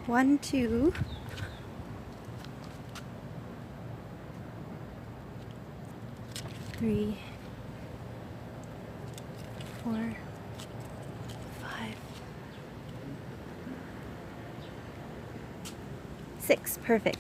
1, 2. 3, 4, 5, 6. Perfect.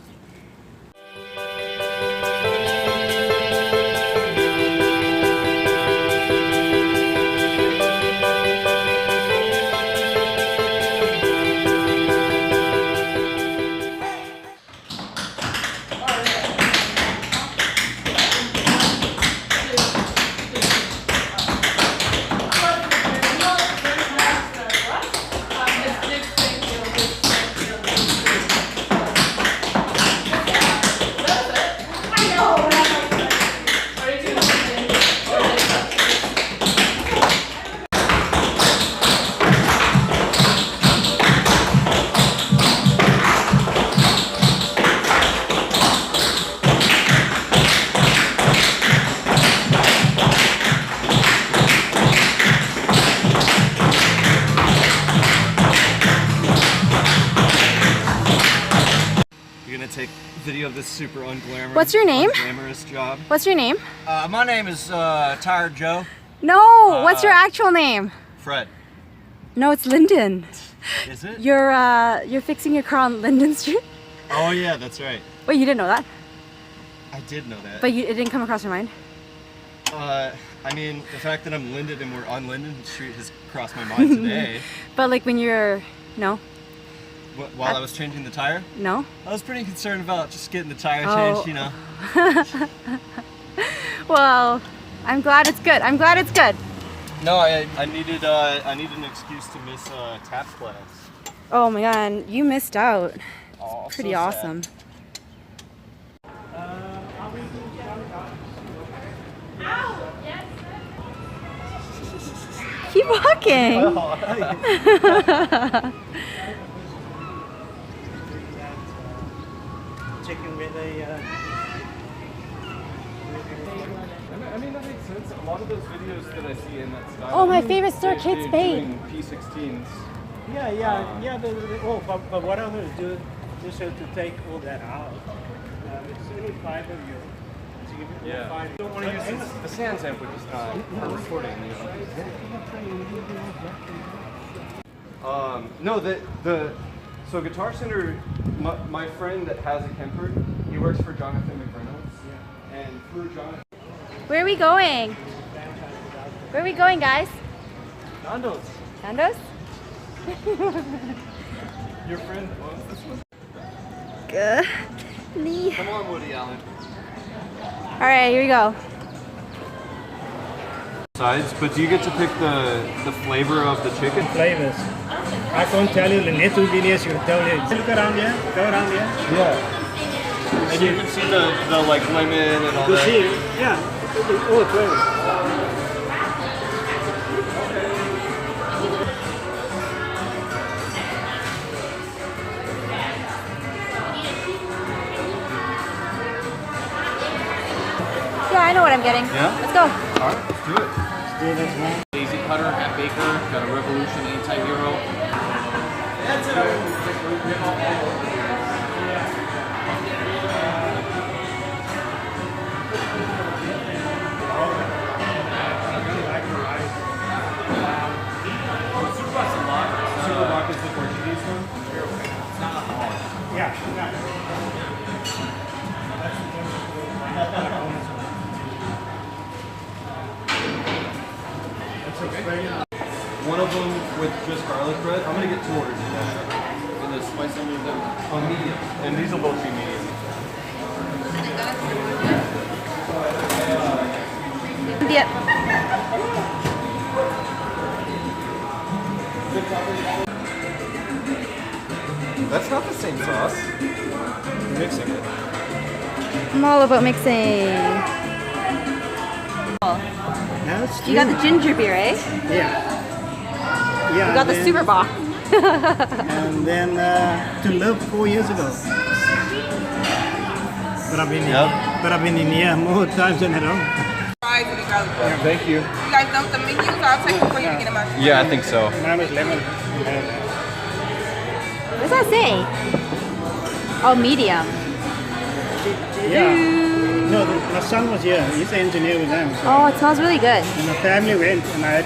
Take video of this super unglamorous. What's your name? Unglamorous job. What's your name? My name is Tired Joe. No, what's your actual name? Fred. No, it's Lyndon. Is it? You're fixing your car on Lyndon Street? Oh yeah, that's right. Wait, you didn't know that? I did know that. But it didn't come across your mind? I mean, the fact that I'm Lyndon and we're on Lyndon Street has crossed my mind today. But like when you're, no? While I was changing the tire? No. I was pretty concerned about just getting the tire changed, you know. Well, I'm glad it's good. I'm glad it's good. No, I needed an excuse to miss tap class. Oh my god, you missed out. Oh, it's pretty so awesome. Keep walking. Chicken with a. I mean, that makes sense. A lot of those videos that I see in that style. Oh, my favorite store, Kate Spade. P16s. Yeah. But what I'm going to do is to take all that out. It's only 5 of you. So you Yeah. 5. I don't want to use the sand sample just for recording, you know. No, so Guitar Center, my friend that has a Kemper, he works for Jonathan McReynolds. Yeah. And through Jonathan. Where are we going? Where are we going, guys? Nandos. Nandos? Your friend owns this one? Good. Come on, Woody Allen. Alright, here we go. Sides, but do you get to pick the flavor of the chicken? Flavors. I can't tell you the little videos you tell you. Look around here. Go around here. Yeah. And you can see the like lemon and all that. See, yeah. All the flavors. Yeah, I know what I'm getting. Yeah? Let's go. Alright, let's do it. Let's do this one. Lazy Cutter at Baker, got a Revolution anti-hero. Super Rock is the Portuguese one? Yeah. One of them with just garlic bread. I'm gonna get 2 orders of that. And the spice under them. On medium. And these will both be medium. Yeah. That's not the same sauce. You're mixing it. I'm all about mixing. You got the ginger beer, eh? Yeah. You got the Super Bock. And then to love 4 years ago. But I've been in here more times than at home. Fries and the garlic bread. Thank you. You guys dump the menus? I'll take them for you to get them out. Yeah, I think so. Mine was lemon. What does that say? Oh, medium. Yeah. No, my son was here. He's an engineer with them. So. Oh, it smells really good. And the family went, and I.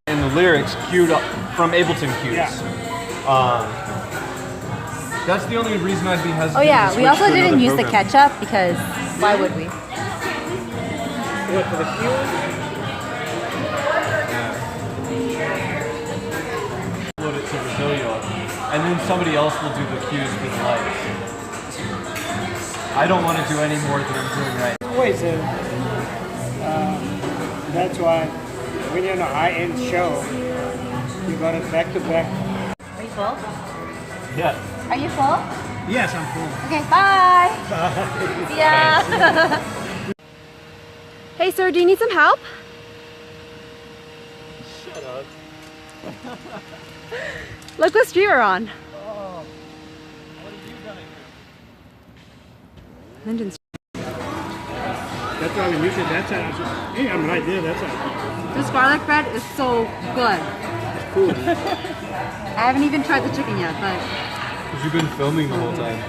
And the lyrics queued up from Ableton cues. Yeah. That's the only reason I'd be hesitant. Oh yeah, to we switch also to didn't another use the program. ketchup because why would we? What, for the queue? Upload it to Resilio, and then somebody else will do the cues with lights. I don't want to do any more than I'm doing right now. Wait, so that's why when you're on a high-end show, you got it back to back. Are you full? Yeah. Are you full? Yes, I'm cool. Okay, bye. Yeah. Hey sir, do you need some help? Shut up. Look what street we're on. Oh, what have you done here? Linden Street. That's why when you said that side, I said, hey, I'm right there, that side. This garlic bread is so good. It's cool. I haven't even tried the chicken yet, but Because you've been filming the whole time.